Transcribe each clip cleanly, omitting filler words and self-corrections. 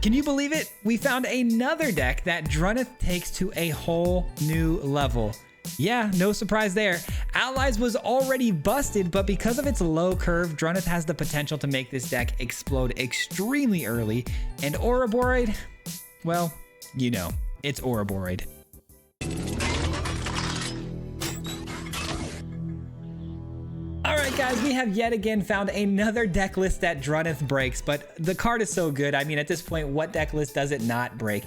Can you believe it? We found another deck that Druneth takes to a whole new level. Yeah, no surprise there. Allies was already busted, but because of its low curve, Druneth has the potential to make this deck explode extremely early. And Ouroborid, well, you know, it's Ouroborid. Alright guys, we have yet again found another deck list that Druneth breaks, but the card is so good. I mean, at this point, what deck list does it not break?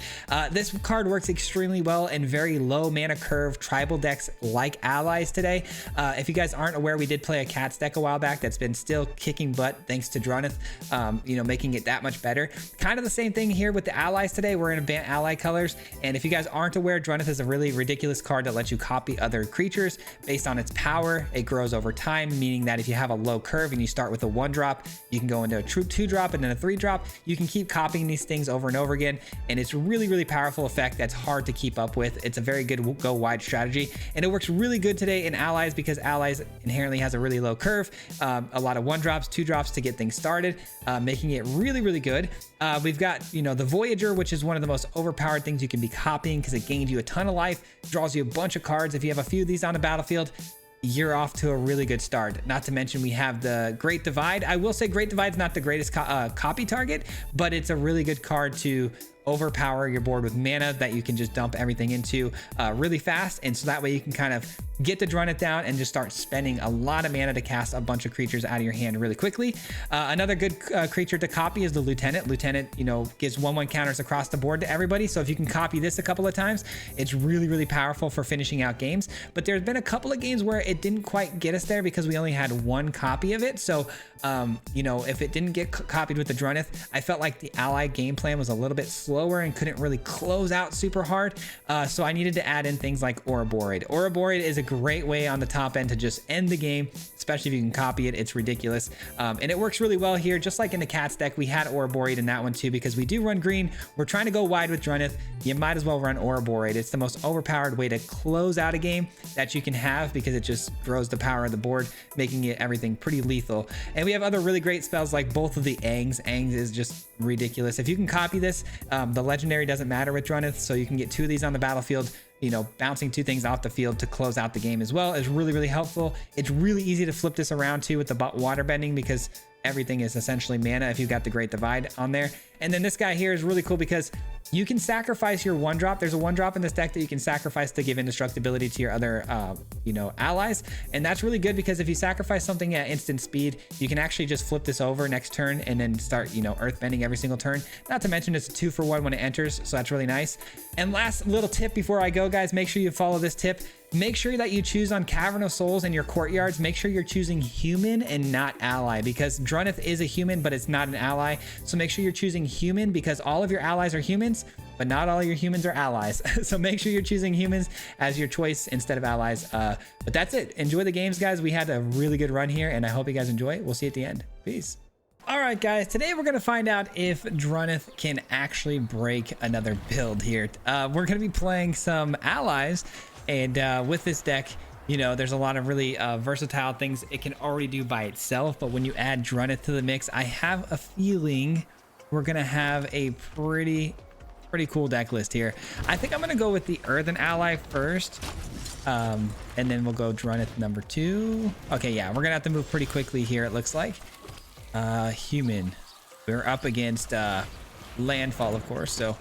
This card works extremely well in very low mana curve tribal decks like Allies today. If you guys aren't aware, we did play a Cats deck a while back that's been still kicking butt thanks to Druneth, you know, making it that much better. Kind of the same thing here with the Allies today. We're in Bant Ally colors, and if you guys aren't aware, Druneth is a really ridiculous card that lets you copy other creatures based on its power. It grows over time, meaning that if you have a low curve and you start with a 1-drop, you can go into a true 2-drop and then a 3-drop. You can keep copying these things over and over again, and it's really powerful effect that's hard to keep up with. It's a very good go wide strategy, and it works really good today in Allies because Allies inherently has a really low curve, a lot of 1-drops, 2-drops to get things started, making it really good. We've got, you know, the Voyager, which is one of the most overpowered things you can be copying because it gains you a ton of life, draws you a bunch of cards. If you have a few of these on the battlefield, you're off to a really good start. Not to mention we have the Great Divide. I will say Great Divide's not the greatest copy target, but it's a really good card to overpower your board with mana that you can just dump everything into really fast, and so that way you can kind of get the Druneth down and just start spending a lot of mana to cast a bunch of creatures out of your hand really quickly. Another good creature to copy is the Lieutenant. Lieutenant, you know, gives 1/1 counters across the board to everybody, so if you can copy this a couple of times, it's really powerful for finishing out games. But there's been a couple of games where it didn't quite get us there because we only had one copy of it. So you know, if it didn't get copied with the Druneth, I felt like the ally game plan was a little bit slower and couldn't really close out super hard, so I needed to add in things like Ouroborid. Ouroborid is a great way on the top end to just end the game, especially if you can copy it. It's ridiculous, and it works really well here. Just like in the Cats deck, we had Ouroborid in that one too because we do run green. We're trying to go wide with Druneth. You might as well run Ouroborid. It's the most overpowered way to close out a game that you can have because it just grows the power of the board, making it everything pretty lethal. And we have other really great spells like both of the Aangs. Aangs is just ridiculous. If you can copy this, the legendary doesn't matter with Druneth, so you can get 2 of these on the battlefield. You know, bouncing 2 things off the field to close out the game as well is really helpful. It's really easy to flip this around too with the water bending because everything is essentially mana if you've got the Great Divide on there. And then this guy here is really cool because you can sacrifice your 1-drop. There's a 1-drop in this deck that you can sacrifice to give indestructibility to your other, you know, allies. And that's really good because if you sacrifice something at instant speed, you can actually just flip this over next turn and then start, you know, earthbending every single turn. Not to mention it's a 2-for-1 when it enters, so that's really nice. And last little tip before I go, guys, make sure you follow this tip. Make sure that you choose on Cavern of Souls in your courtyards. Make sure you're choosing human and not ally because Druneth is a human, but it's not an ally. So make sure you're choosing human because all of your allies are humans, but not all your humans are allies. So make sure you're choosing humans as your choice instead of allies. But that's it. Enjoy the games, guys. We had a really good run here, and I hope you guys enjoy it. We'll see you at the end. Peace. All right, guys, today we're going to find out if Druneth can actually break another build here. We're going to be playing some allies, and with this deck, you know, there's a lot of really versatile things it can already do by itself, but when you add Druneth to the mix, I have a feeling we're going to have a pretty cool deck list here. I think I'm going to go with the Earthen Ally first, and then we'll go Druneth number 2. Okay, yeah, we're going to have to move pretty quickly here, it looks like. Human. We're up against Landfall, of course, so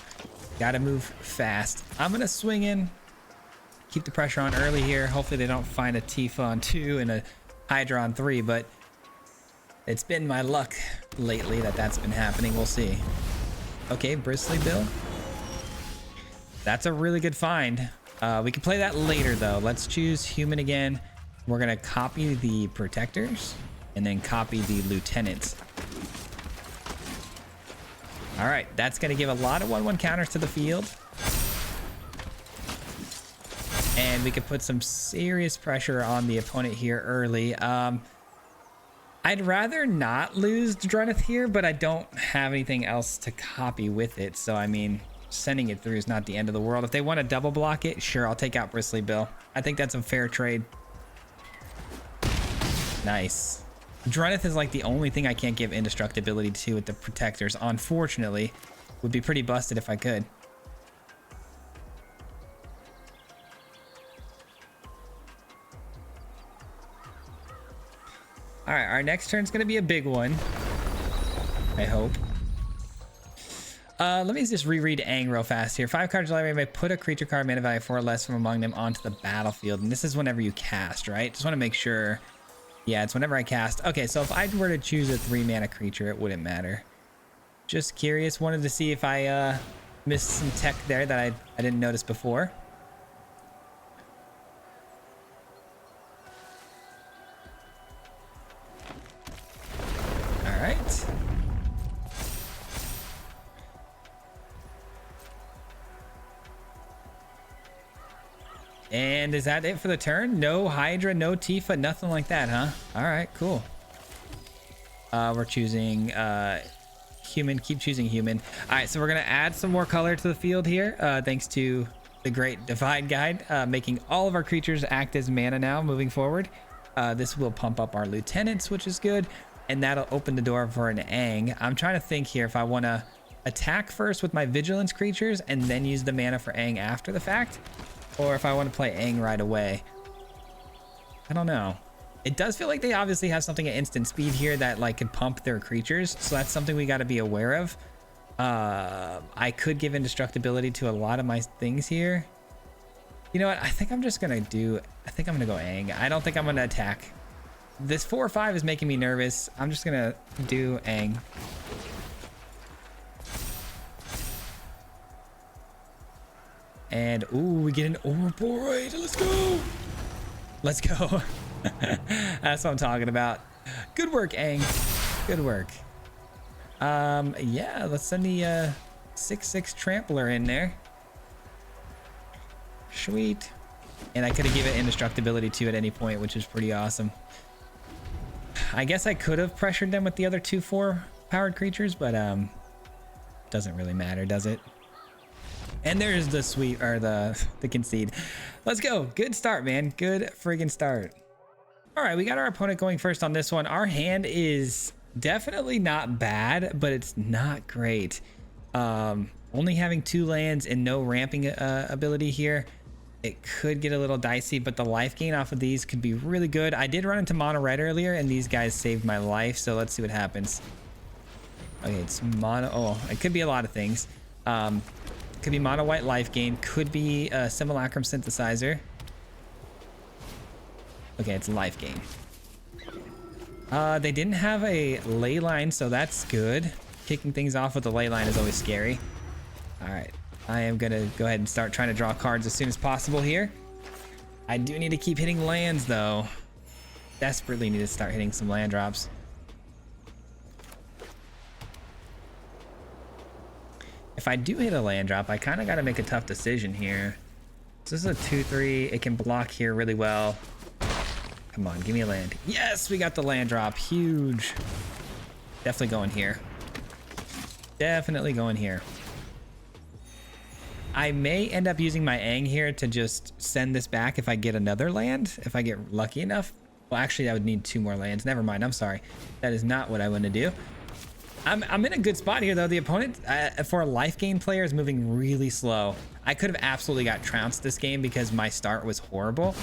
gotta move fast. I'm gonna swing in, keep the pressure on early here. Hopefully they don't find a Tifa on 2 and a Hydra on 3, but it's been my luck lately that that's been happening. We'll see. Okay, Bristly Bill. That's a really good find. We can play that later though. Let's choose human again. We're gonna copy the protectors and then copy the lieutenants. All right, that's gonna give a lot of 1/1 counters to the field. And we could put some serious pressure on the opponent here early. I'd rather not lose Druneth here, but I don't have anything else to copy with it. So, I mean, sending it through is not the end of the world. If they want to double block it, sure, I'll take out Bristly Bill. I think that's a fair trade. Nice. Druneth is like the only thing I can't give indestructibility to with the protectors, unfortunately. Would be pretty busted if I could. All right, our next turn's gonna be a big one. I hope. Let me just reread Aang real fast here. 5 cards library may put a creature card mana value 4 or less from among them onto the battlefield. And this is whenever you cast, right? Just want to make sure. Yeah, it's whenever I cast. Okay, so if I were to choose a 3 mana creature, it wouldn't matter. Just curious. Wanted to see if I missed some tech there that I didn't notice before. All right. And is that it for the turn? No Hydra, no Tifa, nothing like that, huh? All right, cool. We're choosing human. Keep choosing human. All right, so we're gonna add some more color to the field here, thanks to the great Divide Guide, making all of our creatures act as mana now moving forward. This will pump up our lieutenants, which is good, and that'll open the door for an Aang. I'm trying to think here if I want to attack first with my vigilance creatures and then use the mana for Aang after the fact, or if I want to play Aang right away. I don't know. It does feel like they obviously have something at instant speed here that like could pump their creatures, so that's something we got to be aware of. I could give indestructibility to a lot of my things here. You know what? I think I'm just gonna go Aang. I don't think I'm gonna attack. This 4/5 is making me nervous. I'm just gonna do Aang. And ooh, we get an Overboard. Let's go. Let's go. That's what I'm talking about. Good work, Aang. Good work. Yeah, let's send the 6/6 Trampler in there. Sweet. And I could have given indestructibility to at any point, which is pretty awesome. I guess I could have pressured them with the other 2/4 powered creatures, but doesn't really matter, does it? And there's the sweep, or the concede. Let's go. Good start, man. Good friggin' start. All right, we got our opponent going first on this one. Our hand is definitely not bad, but it's not great. Only having 2 lands and no ramping ability here. It could get a little dicey, but the life gain off of these could be really good. I did run into mono red earlier, and these guys saved my life, so let's see what happens. Okay, it's mono. Oh, it could be a lot of things. Could be mono white life gain. Could be a simulacrum synthesizer. Okay, it's life gain. They didn't have a ley line, so that's good. Kicking things off with the ley line is always scary. All right, I am gonna go ahead and start trying to draw cards as soon as possible here. I do need to keep hitting lands though. Desperately need to start hitting some land drops. If I do hit a land drop, I kind of got to make a tough decision here. So this is a 2/3. It can block here really well. Come on, give me a land. Yes, we got the land drop. Huge. Definitely going here. Definitely going here. I may end up using my Aang here to just send this back if I get another land, if I get lucky enough. Well, actually, I would need 2 more lands. Never mind. I'm sorry. That is not what I want to do. I'm in a good spot here, though. The opponent, for a life gain player, is moving really slow. I could have absolutely got trounced this game because my start was horrible.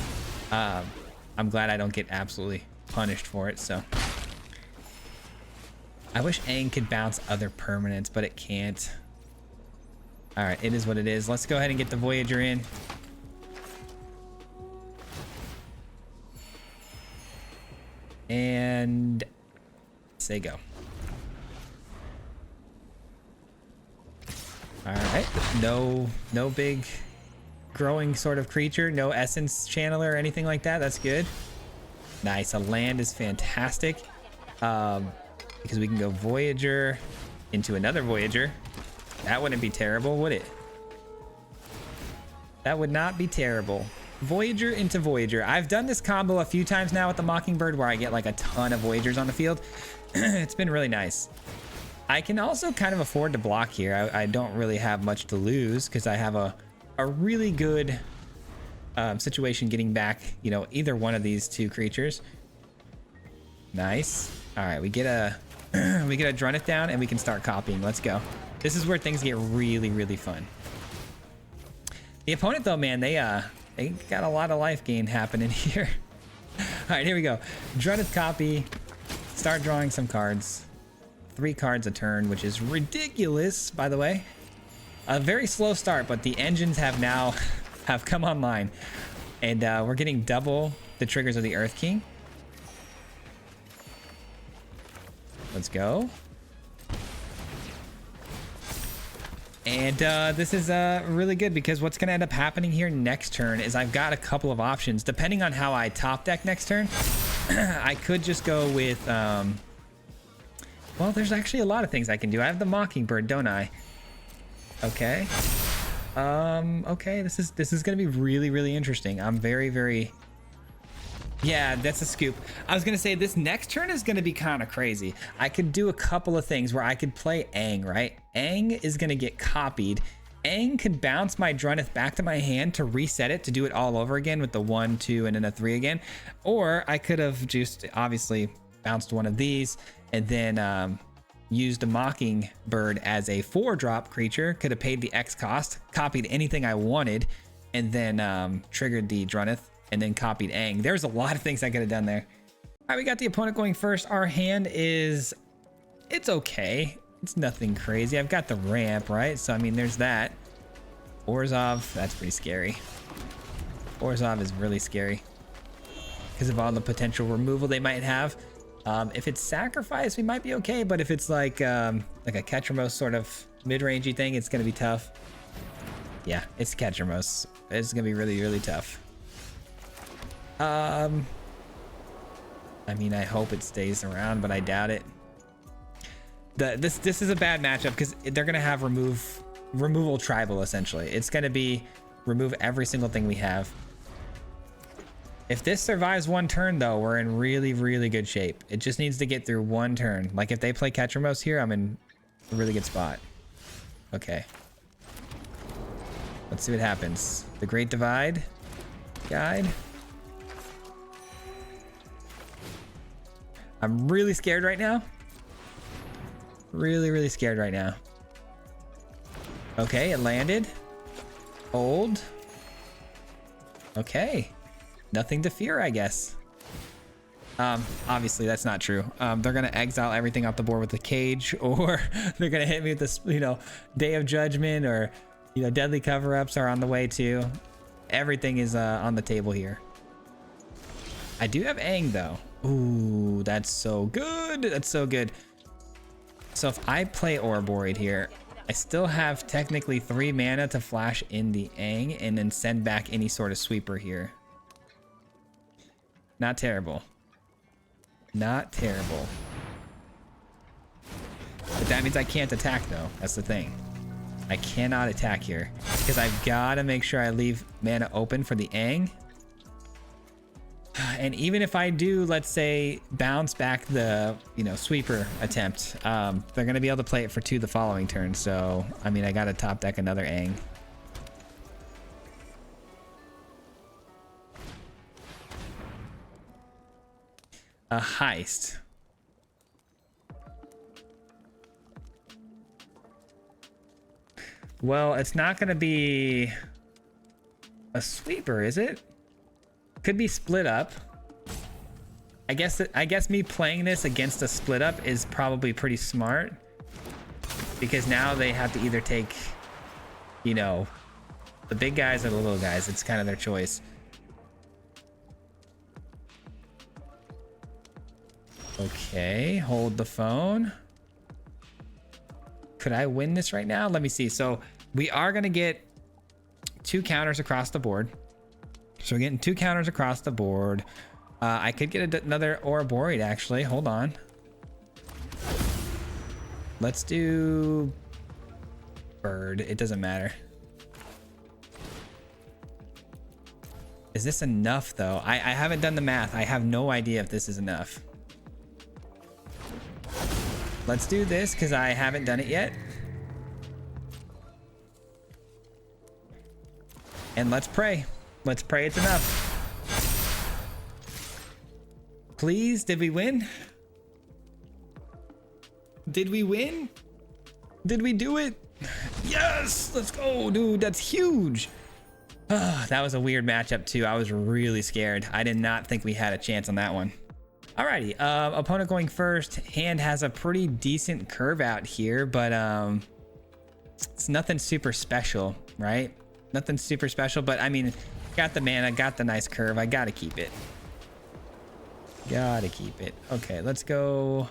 I'm glad I don't get absolutely punished for it, so. I wish Aang could bounce other permanents, but it can't. All right, it is what it is. Let's go ahead and get the Voyager in. And say go. All right, no big growing sort of creature, no essence channeler or anything like that. That's good. Nice, a land is fantastic. Because we can go Voyager into another Voyager. That wouldn't be terrible, would it? That would not be terrible. Voyager into Voyager. I've done this combo a few times now with the Mockingbird where I get like a ton of Voyagers on the field. It's been really nice. I can also kind of afford to block here. I don't really have much to lose because I have a really good situation getting back, you know, either one of these 2 creatures. Nice. All right, we get a we get a Druneth down and we can start copying. Let's go. This is where things get really, really fun. The opponent though, man, they got a lot of life gain happening here. All right, here we go. Druneth copy. Start drawing some cards. 3 cards a turn, which is ridiculous, by the way. A very slow start, but the engines have now come online. And we're getting double the triggers of the Earth King. Let's go. And this is really good because what's going to end up happening here next turn is I've got a couple of options. Depending on how I top deck next turn, I could just go with... well, there's actually a lot of things I can do. I have the Mockingbird, don't I? Okay. Okay, this is going to be really, really interesting. I'm very, very... Yeah, that's a scoop. I was going to say this next turn is going to be kind of crazy. I could do a couple of things where I could play Aang, right? Aang is going to get copied. Aang could bounce my Druneth back to my hand to reset it, to do it all over again with the 1, 2, and then a 3 again. Or I could have just obviously bounced one of these and then used a Mockingbird as a 4-drop creature. Could have paid the X cost, copied anything I wanted, and then triggered the Druneth. And then copied Aang. There's a lot of things I could have done there. All right, we got the opponent going first. Our hand is, it's okay. It's nothing crazy. I've got the ramp, right? So, I mean, there's that. Orzhov, that's pretty scary. Orzhov is really scary because of all the potential removal they might have. If it's sacrifice, we might be okay. But if it's like a Ketramos sort of mid-rangey thing, it's going to be tough. Yeah, it's Ketramos. It's going to be really, really tough. I mean, I hope it stays around, but I doubt it. This is a bad matchup because they're gonna have removal tribal essentially. It's gonna be remove every single thing we have. If this survives 1 turn though, we're in really, really good shape. It just needs to get through 1 turn. Like if they play Ketramos here, I'm in a really good spot. Okay. Let's see what happens. The Great Divide guide. I'm really scared right now. Really, really scared right now. Okay, it landed. Old. Okay. Nothing to fear, I guess. Obviously that's not true. They're gonna exile everything off the board with the cage, or they're gonna hit me with this, Day of Judgment, or Deadly Cover-Ups are on the way too. Everything is on the table here. I do have Aang though. Ooh, that's so good. That's so good. So if I play Ouroborid here, I still have technically 3 mana to flash in the Aang and then send back any sort of sweeper here. Not terrible. Not terrible. But that means I can't attack though. That's the thing. I cannot attack here because I've got to make sure I leave mana open for the Aang. And even if I do, let's say, bounce back the, sweeper attempt, they're going to be able to play it for 2 the following turn. So, I mean, I got to top deck another Aang. A heist. Well, it's not going to be a sweeper, is it? Could be split up. I guess me playing this against a split up is probably pretty smart because now they have to either take, the big guys or the little guys. It's kind of their choice. Okay, hold the phone. Could I win this right now? Let me see. So we are going to get 2 counters across the board. So we're getting 2 counters across the board. I could get another Ouroborid actually. Hold on. Let's do bird. It doesn't matter. Is this enough though? I haven't done the math. I have no idea if this is enough. Let's do this because I haven't done it yet. And let's pray. Let's pray it's enough. Please, did we win? Did we win? Did we do it? Yes, let's go, dude. That's huge. That was a weird matchup too. I was really scared. I did not think we had a chance on that one. Alrighty, opponent going first. Hand has a pretty decent curve out here, but it's nothing super special, right? Nothing super special, but I mean, got the mana, got the nice curve. I gotta keep it. Gotta keep it. Okay, let's go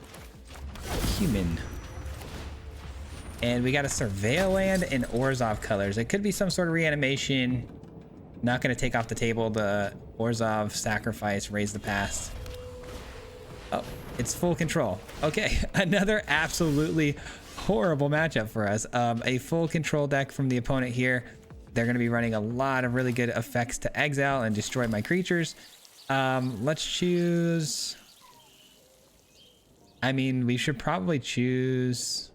human. And we got a Surveil land and Orzhov colors. It could be some sort of reanimation. Not going to take off the table the Orzhov sacrifice, raise the past. Oh, it's full control. Okay, another absolutely horrible matchup for us. A full control deck from the opponent here. They're going to be running a lot of really good effects to exile and destroy my creatures. Let's choose... I mean, we should probably choose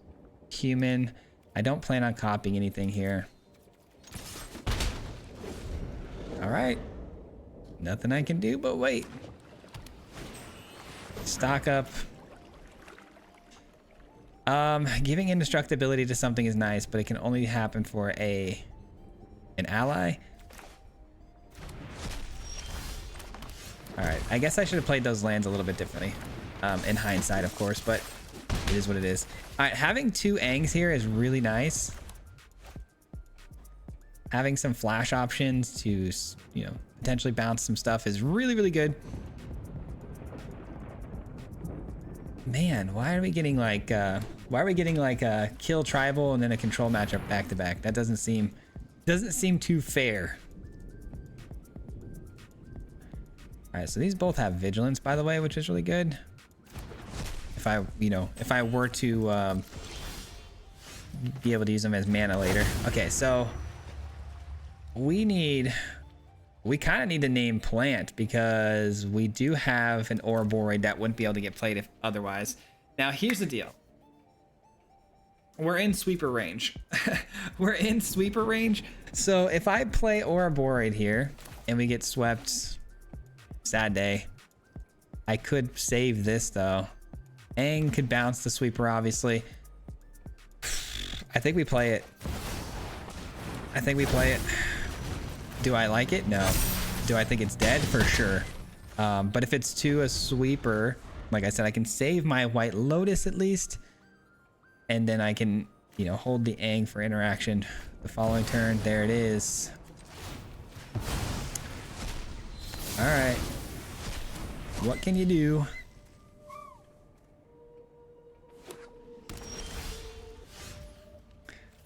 human. I don't plan on copying anything here. All right. Nothing I can do but wait. Stock up. Giving indestructibility to something is nice, but it can only happen for an ally. All right, I guess I should have played those lands a little bit differently. In hindsight, of course, but it is what it is. All right, having two Angs here is really nice. Having some flash options to, you know, potentially bounce some stuff is really, really good. Man, why are we getting like kill tribal and then a control matchup back to back? That doesn't seem too fair. All right, so these both have vigilance, by the way, which is really good. If I were to be able to use them as mana later. Okay, so we kind of need to name plant because we do have an Ouroboros that wouldn't be able to get played if otherwise. Now, here's the deal. We're in sweeper range. We're in sweeper range. So if I play Ouroboros here and we get swept, sad day. I could save this though. Aang could bounce the sweeper, obviously. I think we play it. I think we play it. Do I like it? No. Do I think it's dead? For sure. But if it's to a sweeper, like I said, I can save my White Lotus at least. And then I can, you know, hold the Aang for interaction the following turn. There it is. All right. What can you do?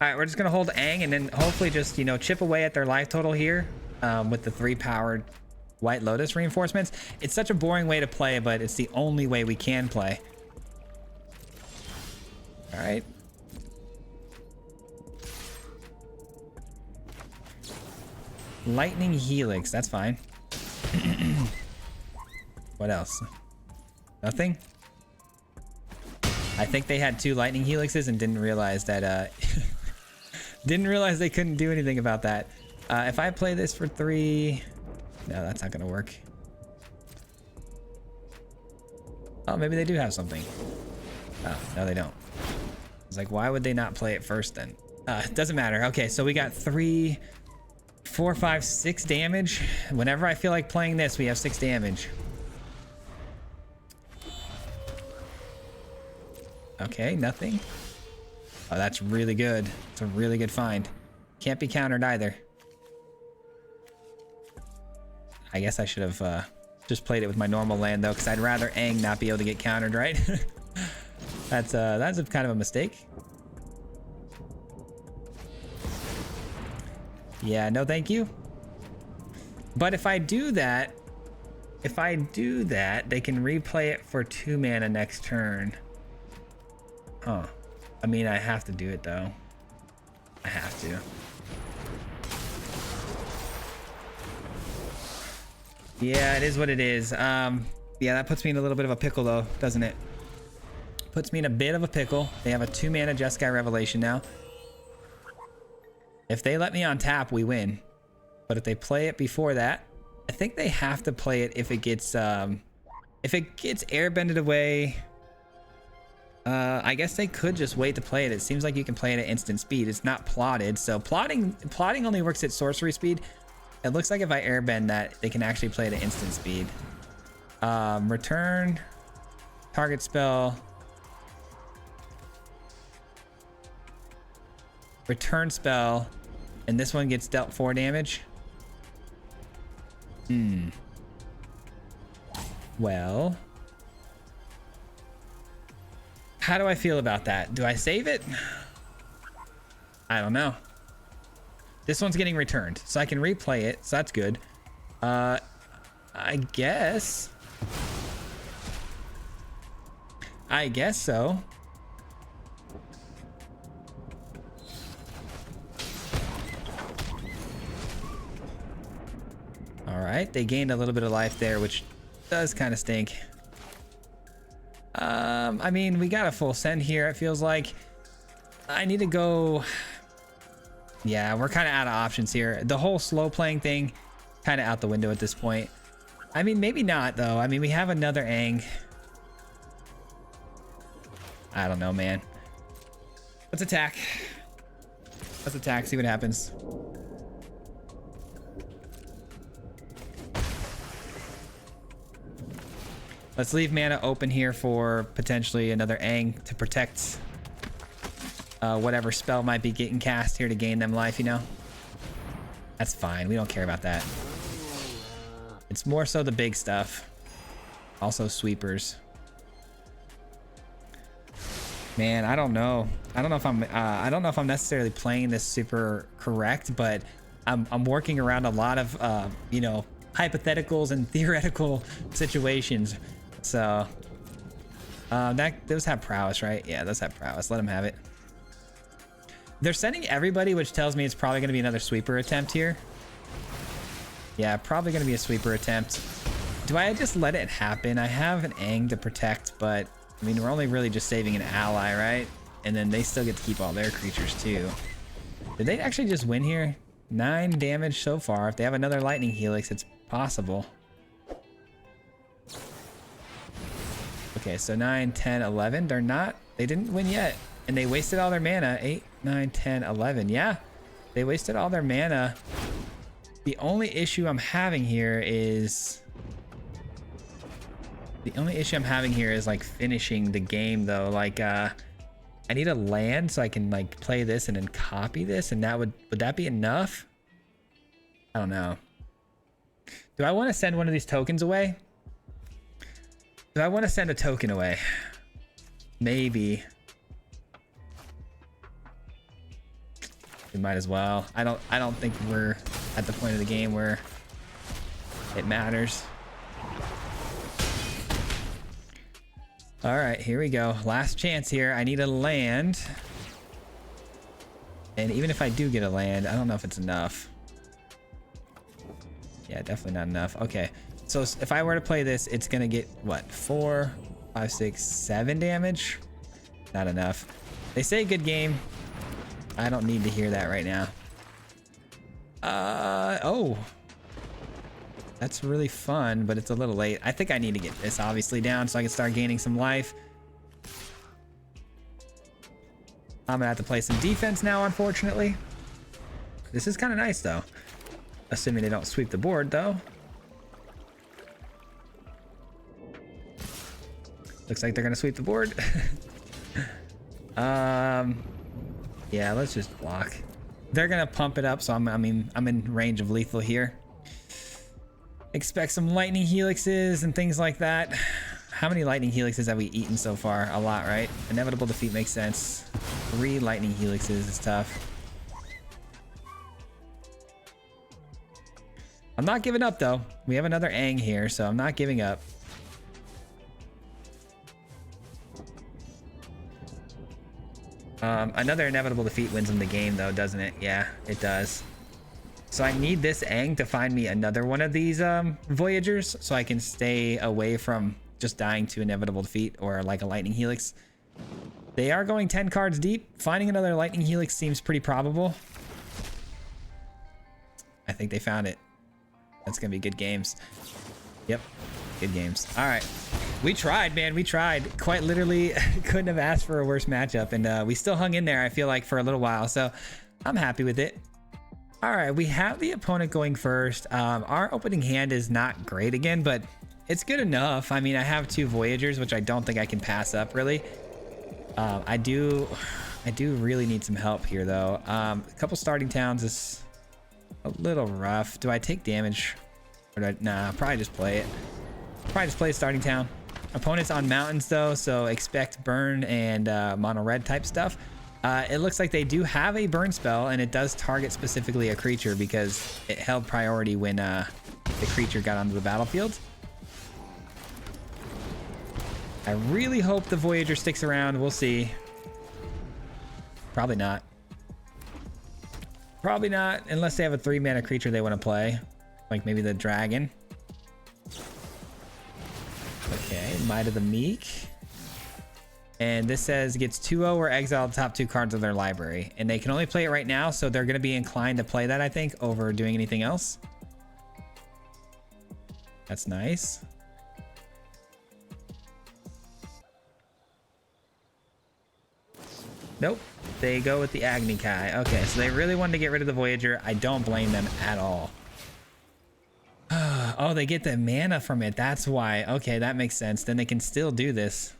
All right, we're just gonna hold Aang and then hopefully just, you know, chip away at their life total here with the 3-powered White Lotus reinforcements. It's such a boring way to play, but it's the only way we can play. All right. Lightning Helix, that's fine. What else? Nothing? I think they had 2 Lightning Helixes and didn't realize that didn't realize they couldn't do anything about that. If I play this for 3, no, that's not gonna work. Oh, maybe they do have something. Oh, no, they don't. It's like, why would they not play it first then? It doesn't matter. Okay, so we got 3, 4, 5, 6 damage. Whenever I feel like playing this, we have 6 damage. Okay, nothing. Oh, that's really good. It's a really good find. Can't be countered either. I guess I should have just played it with my normal land though, because I'd rather Aang not be able to get countered, right? That's a kind of a mistake. Yeah, no thank you. But if I do that, they can replay it for 2 mana next turn. Huh. I mean, I have to do it though. I have to. Yeah, it is what it is. Yeah, that puts me in a little bit of a pickle though, doesn't it? Puts me in a bit of a pickle. They have a 2 mana Jeskai Revelation now. If they let me on tap, we win. But if they play it before that, I think they have to play it if it gets airbended away. I guess they could just wait to play it. It seems like you can play it at instant speed. It's not plotted, so plotting only works at sorcery speed. It looks like if I airbend that, they can actually play it at instant speed. Return, target spell, return spell, and this one gets dealt 4 damage. Well, how do I feel about that? Do I save it? I don't know. This one's getting returned, so I can replay it, so that's good. I guess so. All right, they gained a little bit of life there, which does kind of stink. I mean, we got a full send here. It feels like I need to go. Yeah, we're kind of out of options here. The whole slow playing thing kind of out the window at this point. I mean, maybe not though. I mean, we have another Aang. I don't know, man. Let's attack. Let's attack, see what happens. Let's leave mana open here for potentially another Aang to protect whatever spell might be getting cast here to gain them life, you know? That's fine. We don't care about that. It's more so the big stuff. Also sweepers. Man, I don't know. I don't know if I'm necessarily playing this super correct, but I'm working around a lot of you know, hypotheticals and theoretical situations. So those have prowess, right? Yeah, those have prowess. Let them have it. They're sending everybody, which tells me it's probably going to be another sweeper attempt here. Yeah, probably going to be a sweeper attempt. Do I just let it happen? I have an Aang to protect, but I mean, we're only really just saving an ally, right? And then they still get to keep all their creatures too. Did they actually just win here? 9 damage so far. If they have another lightning helix, it's possible. Okay, so 9, 10, 11. They didn't win yet. And they wasted all their mana. 8, 9, 10, 11. Yeah, they wasted all their mana. The only issue I'm having here is... like finishing the game though. Like, I need a land so I can like play this and then copy this, and that would that be enough? I don't know. Do I want to send one of these tokens away? Do I want to send a token away? Maybe. We might as well. I don't think we're at the point of the game where it matters. All right, here we go. Last chance here. I need a land. And even if I do get a land, I don't know if it's enough. Yeah, definitely not enough. Okay, so if I were to play this, it's gonna get what? 4, 5, 6, 7 damage? Not enough. They say good game. I don't need to hear that right now. Oh. That's really fun, but it's a little late. I think I need to get this obviously down so I can start gaining some life. I'm gonna have to play some defense now, unfortunately. This is kind of nice though. Assuming they don't sweep the board though. Looks like they're gonna sweep the board. Yeah, let's just block. They're gonna pump it up, so I'm in range of lethal here. Expect some lightning helixes and things like that. How many lightning helixes have we eaten so far? A lot, right? Inevitable defeat makes sense. 3 lightning helixes is tough. I'm not giving up though. We have another Aang here, so I'm not giving up. Another inevitable defeat wins them the game though, doesn't it? Yeah, it does. So I need this Aang to find me another one of these Voyagers so I can stay away from just dying to inevitable defeat or like a lightning helix. They are going 10 cards deep. Finding another lightning helix seems pretty probable. I think they found it. That's gonna be good games. Yep, good games. All right, We tried, man. We tried. Quite literally couldn't have asked for a worse matchup. And we still hung in there, I feel like, for a little while. So I'm happy with it. All right, we have the opponent going first. Our opening hand is not great again, but it's good enough. I mean, I have 2 Voyagers, which I don't think I can pass up, really. I do really need some help here, though. A couple starting towns is a little rough. Do I take damage? Or do I, nah, I'll probably just play it. Probably just play starting town. Opponent's on mountains, though, so expect burn and mono red type stuff. It looks like they do have a burn spell, and it does target specifically a creature because it held priority when the creature got onto the battlefield. I really hope the Voyager sticks around. We'll see. Probably not. Probably not, unless they have a 3-mana creature they want to play. Like maybe the dragon. Okay, Might of the Meek. And this says gets 2-0 or exile the top 2 cards of their library. And they can only play it right now, so they're going to be inclined to play that, I think, over doing anything else. That's nice. Nope. They go with the Agni Kai. Okay, so they really wanted to get rid of the Voyager. I don't blame them at all. Oh, they get the mana from it. That's why. Okay, that makes sense. Then they can still do this.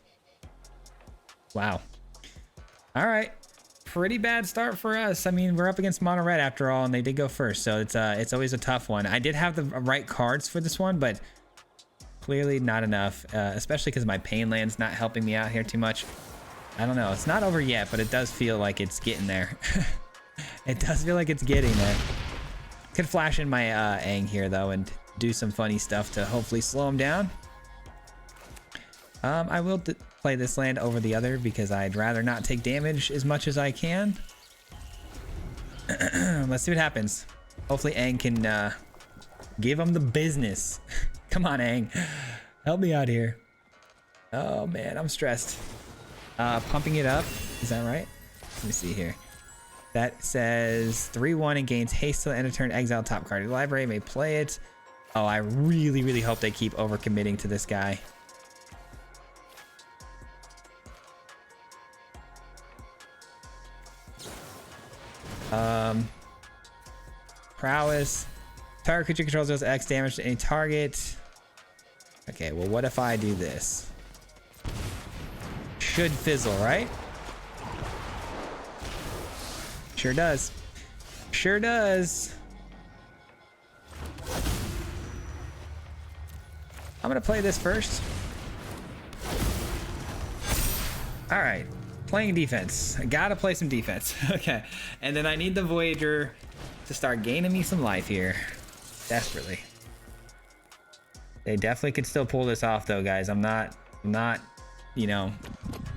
Wow. All right. Pretty bad start for us. I mean, we're up against mono red after all, and they did go first, so it's always a tough one. I did have the right cards for this one, but clearly not enough, especially because my Pain Land's not helping me out here too much. I don't know. It's not over yet, but it does feel like it's getting there. It does feel like it's getting there. Could flash in my Aang here, though, and do some funny stuff to hopefully slow him down. I will play this land over the other because I'd rather not take damage as much as I can. Let's see what happens. Hopefully Aang can give him the business. Come on, Aang. Help me out here. Oh, man, I'm stressed. Pumping it up. Is that right? Let me see here. That says 3-1 and gains haste till end of turn. Exile top card of the library. May play it. Oh, I really, really hope they keep overcommitting to this guy. Prowess. Target creature controls deals X damage to any target. Okay, well, what if I do this? Should fizzle, right? Sure does. Sure does. I'm gonna play this first. All right, playing defense. I gotta play some defense. Okay, and then I need the Voyager to start gaining me some life here. Desperately. They definitely could still pull this off though, guys. I'm not, you know,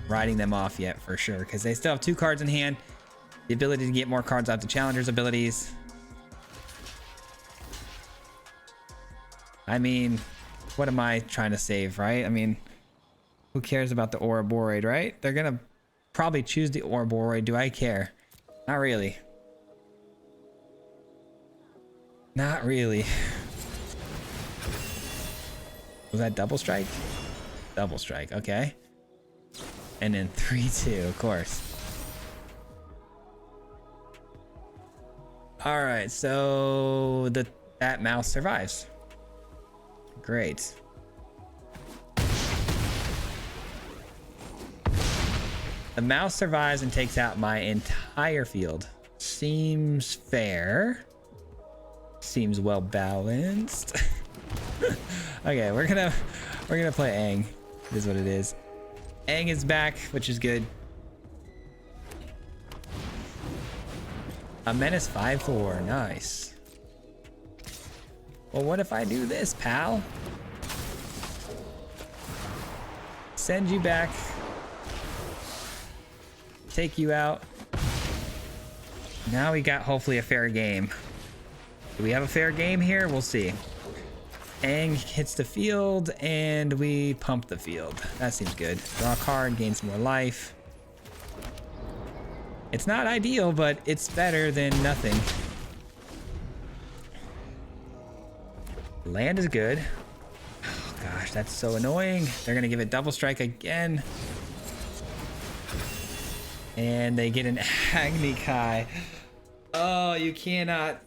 riding them off yet for sure, because they still have 2 cards in hand. The ability to get more cards out the challenger's abilities. I mean, what am I trying to save, right? I mean, who cares about the Ouroboros, right? They're gonna probably choose the Ouroboros. Do I care? Not really. Not really. Was that double strike? Double strike, okay. And then 3-2, of course. All right, so that mouse survives. Great. The mouse survives and takes out my entire field. Seems fair. Seems well balanced. Okay, we're gonna play Aang. It is what it is. Aang is back, which is good. A menace 5-4, nice. Well, what if I do this, pal? Send you back. Take you out. Now we got hopefully a fair game. Do we have a fair game here? We'll see. Aang hits the field and we pump the field. That seems good. Draw a card, gain some more life. It's not ideal, but it's better than nothing. Land is good. Oh gosh, that's so annoying. They're gonna give it double strike again. And they get an Agni Kai. Oh, you can't write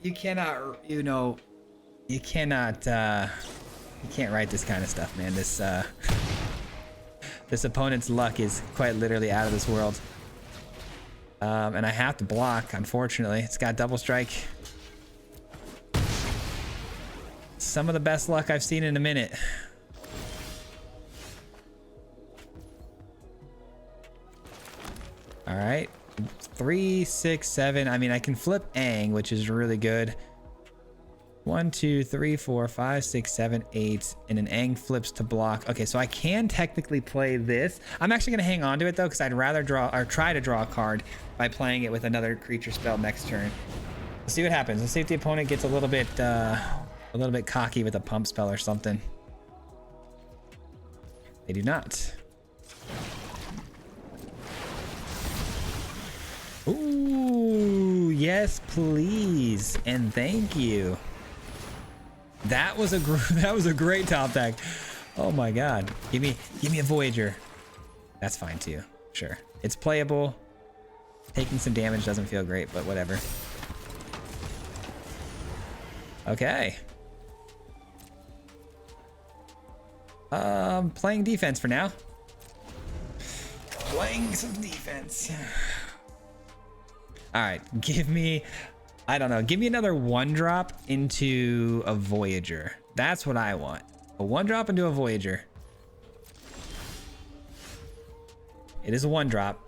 this kind of stuff, man. This opponent's luck is quite literally out of this world. And I have to block, unfortunately. It's got double strike. Some of the best luck I've seen in a minute. All right, 3, 6, 7. I mean, I can flip Aang, which is really good. 1, 2, 3, 4, 5, 6, 7, 8, and an Aang flips to block. Okay, so I can technically play this. I'm actually gonna hang on to it though, because I'd rather draw or try to draw a card by playing it with another creature spell next turn. Let's see what happens. Let's see if the opponent gets a little bit cocky with a pump spell or something. They do not. Ooh, yes, please, and thank you. That was a great top deck. Oh my god, give me a Voyager. That's fine too. Sure, it's playable. Taking some damage doesn't feel great, but whatever. Okay. Playing defense for now. Playing some defense. All right, give me, I don't know, give me another 1-drop into a Voyager. That's what I want. A 1-drop into a Voyager. It is a 1-drop.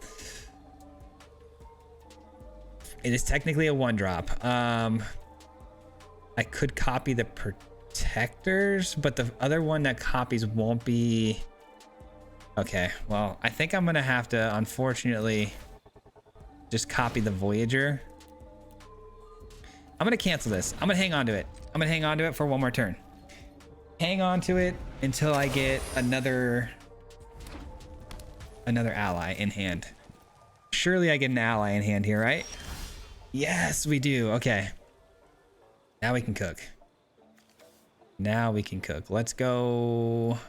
It is technically a 1-drop. I could copy the protectors, but the other one that copies won't be. Okay, well, I think I'm gonna have to, unfortunately, just copy the Voyager. I'm gonna cancel this. I'm gonna hang on to it. I'm gonna hang on to it for one more turn. Hang on to it until I get another ally in hand. Surely I get an ally in hand here, right? Yes, we do. Okay. Now we can cook. Now we can cook. Let's go.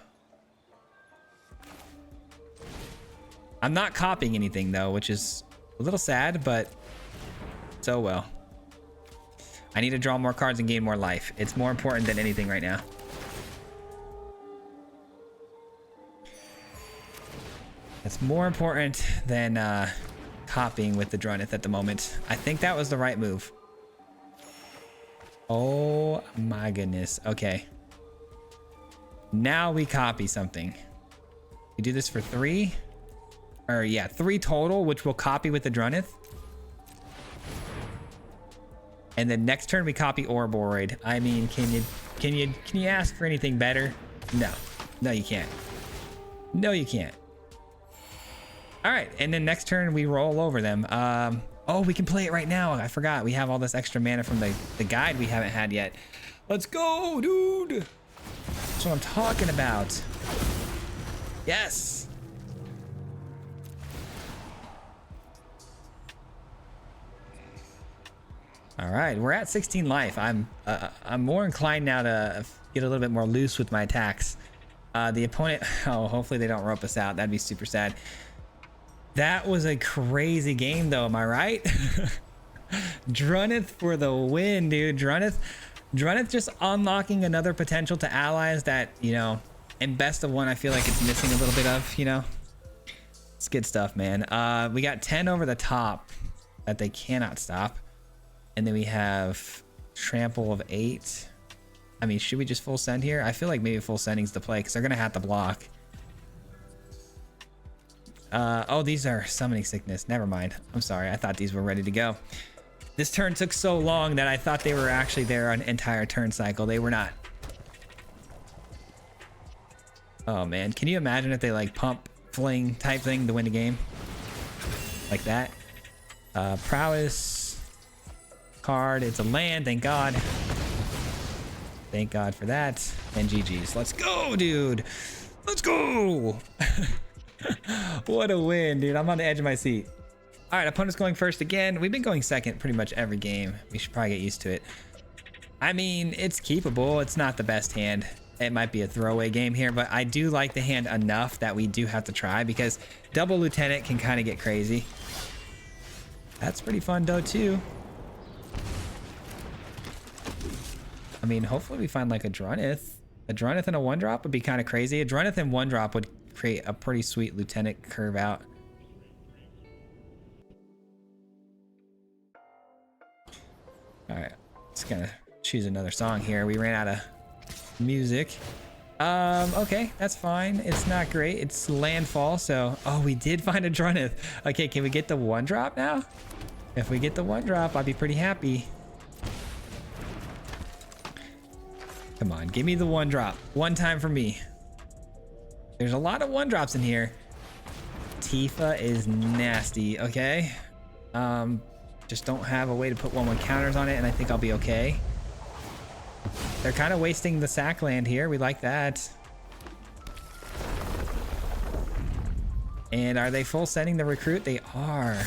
I'm not copying anything though, which is a little sad, but so well. I need to draw more cards and gain more life. It's more important than anything right now. It's more important than copying with the Druneth at the moment. I think that was the right move. Oh my goodness. Okay. Now we copy something. We do this for 3. Or yeah, 3 total, which we'll copy with the Druneth. And then next turn we copy Ouroboros. I mean, can you ask for anything better? No, you can't. No, you can't. All right, and then next turn we roll over them. Oh, we can play it right now. I forgot we have all this extra mana from the guide we haven't had yet. Let's go, dude. That's what I'm talking about. Yes. All right, we're at 16 life. I'm more inclined now to get a little bit more loose with my attacks. The opponent, oh, hopefully they don't rope us out. That'd be super sad. That was a crazy game though, am I right? Druneth for the win, dude. Druneth just unlocking another potential to allies that, you know, in best of one, I feel like it's missing a little bit of, you know. It's good stuff, man. We got 10 over the top that they cannot stop. And then we have trample of 8. I mean, should we just full send here? I feel like maybe full sending's the play because they're gonna have to block. Oh, these are summoning sickness. Never mind. I'm sorry. I thought these were ready to go. This turn took so long that I thought they were actually there an entire turn cycle. They were not. Oh man, can you imagine if they like pump fling type thing to win the game? Like that. Prowess card. It's a land. Thank God. Thank God for that. And GG's. Let's go, dude. Let's go. What a win, dude. I'm on the edge of my seat. All right, opponent's going first again. We've been going second pretty much every game. We should probably get used to it. I mean, it's keepable. It's not the best hand. it might be a throwaway game here, but I do like the hand enough that we do have to try, because double lieutenant can kind of get crazy. That's pretty fun though too. I mean, hopefully we find like a Druneth. A Druneth and a 1-drop would be kind of crazy. A Druneth and 1-drop would create a pretty sweet lieutenant curve out. All right, let's kind of choose another song here. We ran out of music. Okay, that's fine. It's not great. It's landfall, so oh, we did find a Druneth. Okay, can we get the 1-drop now? If we get the 1-drop, I'll be pretty happy. Come on, give me the 1-drop. One time for me. There's a lot of 1-drops in here. Tifa is nasty, okay? Just don't have a way to put 1/1 counters on it, and I think I'll be okay. They're kind of wasting the sack land here. We like that. And are they full sending the recruit? They are.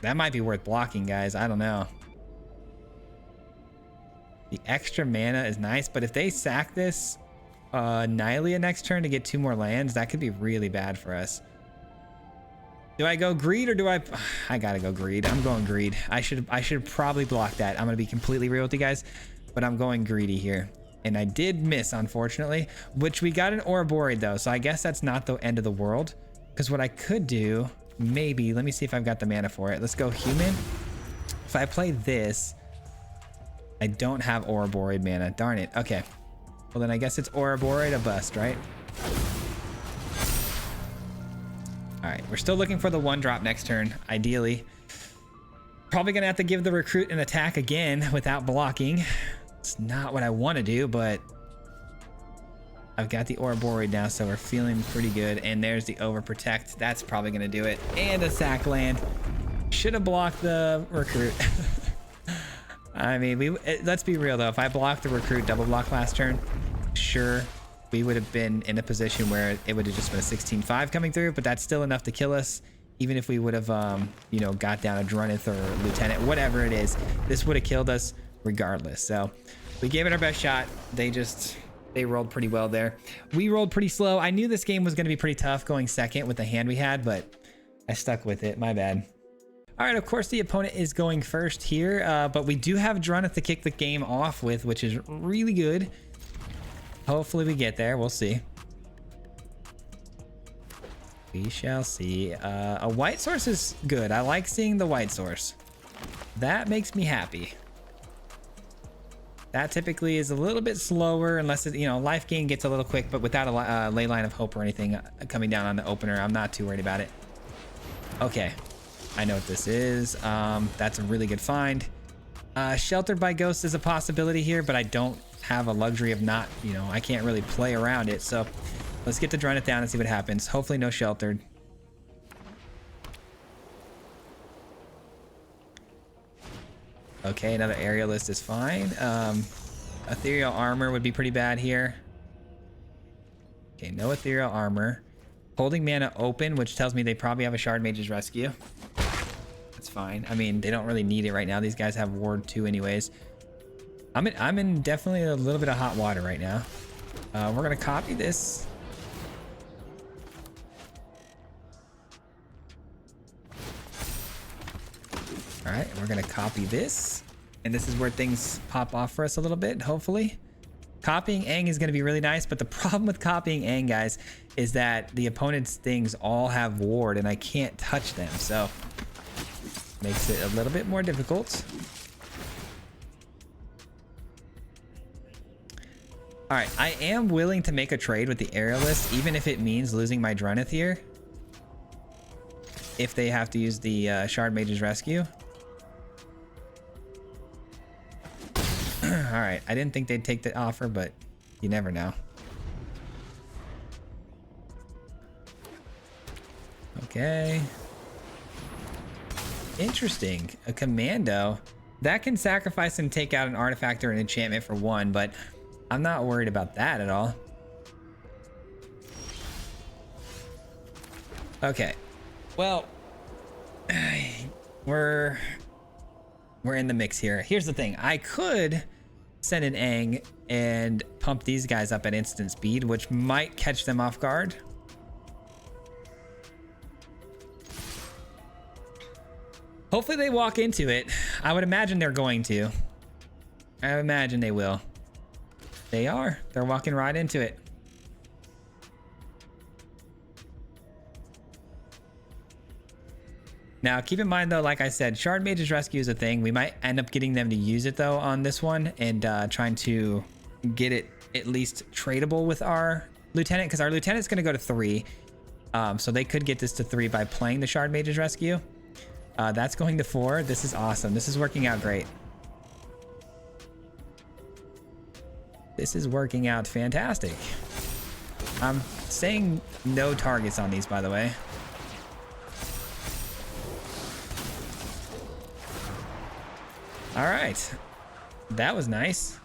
That might be worth blocking, guys. I don't know. The extra mana is nice, but if they sack this Nylea next turn to get 2 more lands, that could be really bad for us. Do I go greed or do I gotta go greed. I'm going greed. I should probably block that. I'm gonna be completely real with you guys, but I'm going greedy here. And I did miss, unfortunately, which we got an Ouroboros though, so I guess that's not the end of the world. Because what I could do, maybe, let me see if I've got the mana for it. Let's go human. If I play this, I don't have Ouroboros mana. Darn it. Okay. Well, then I guess it's Ouroboros to bust, right? All right. We're still looking for the 1-drop next turn, ideally. Probably going to have to give the recruit an attack again without blocking. It's not what I want to do, but I've got the Ouroboros now, so we're feeling pretty good. And there's the overprotect. That's probably going to do it. And a sack land. Should have blocked the recruit. I mean, let's be real though. If I blocked the recruit double block last turn, sure, we would have been in a position where it would have just been a 16-5 coming through, but that's still enough to kill us. Even if we would have, you know, got down a Druneth or a Lieutenant, whatever it is, this would have killed us regardless. So we gave it our best shot. They rolled pretty well there. We rolled pretty slow. I knew this game was going to be pretty tough going second with the hand we had, but I stuck with it. My bad. All right, of course, the opponent is going first here, but we do have Druneth to kick the game off with, which is really good. Hopefully we get there. We'll see. We shall see. A white source is good. I like seeing the white source. That makes me happy. That typically is a little bit slower unless it, you know, life gain gets a little quick, but without a ley line of hope or anything coming down on the opener, I'm not too worried about it. Okay. I know what this is. That's a really good find. Sheltered by Ghost is a possibility here, but I don't have a luxury of not, you know, I can't really play around it. So let's get the Druneth down and see what happens. Hopefully no sheltered. Okay, another aerialist is fine. Ethereal armor would be pretty bad here. Okay, no ethereal armor. Holding mana open, which tells me they probably have a Shard Mage's Rescue. That's fine. I mean, they don't really need it right now. These guys have Ward 2 anyways. I'm in definitely a little bit of hot water right now. We're gonna copy this. All right, we're gonna copy this. And this is where things pop off for us a little bit, hopefully. Copying Aang is going to be really nice, but the problem with copying Aang, guys, is that the opponent's things all have ward and I can't touch them, so makes it a little bit more difficult. All right, I am willing to make a trade with the aerialist, even if it means losing my Druneth here. If they have to use the Shard Mage's Rescue. All right, I didn't think they'd take the offer, but you never know. Okay. Interesting. A commando. That can sacrifice and take out an artifact or an enchantment for 1, but I'm not worried about that at all. Okay. Well, we're in the mix here. Here's the thing. I could send an Aang and pump these guys up at instant speed, which might catch them off guard. Hopefully they walk into it. I would imagine they're going to. I imagine they will. They are. They're walking right into it. Now, keep in mind, though, like I said, Shard Mage's Rescue is a thing. We might end up getting them to use it, though, on this one and trying to get it at least tradable with our Lieutenant, because our Lieutenant's going to go to 3. So they could get this to 3 by playing the Shard Mage's Rescue. That's going to 4. This is awesome. This is working out great. This is working out fantastic. I'm saying no targets on these, by the way. All right, that was nice.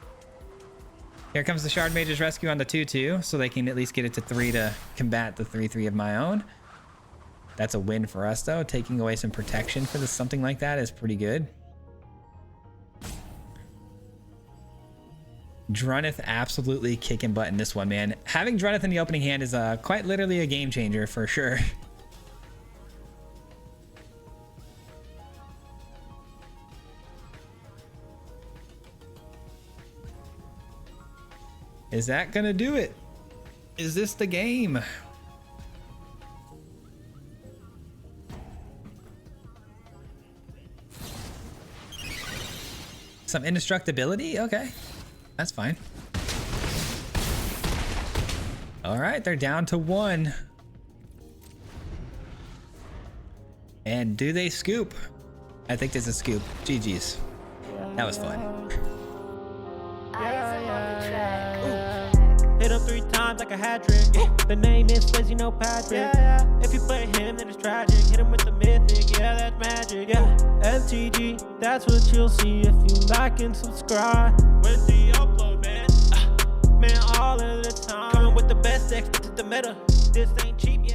Here comes the Shard Mage's Rescue on the 2/2, so they can at least get it to 3 to combat the 3/3 of my own. That's a win for us, though. Taking away some protection for this, something like that is pretty good. Druneth absolutely kicking butt in this one, man. Having Druneth in the opening hand is quite literally a game changer for sure. Is that gonna do it? Is this the game? Some indestructibility? Okay, that's fine. All right, they're down to 1. And do they scoop? I think there's a scoop. GG's. That was fun. Hit him 3 times like a hat trick. The name is Swayze, no Patrick. If you play him, then it's tragic. Hit him with the mythic, yeah, that's magic. MTG, that's what you'll see if you like and subscribe. With the upload, man. Man, all of the time. Coming with the best decks, this is the meta. This ain't cheap.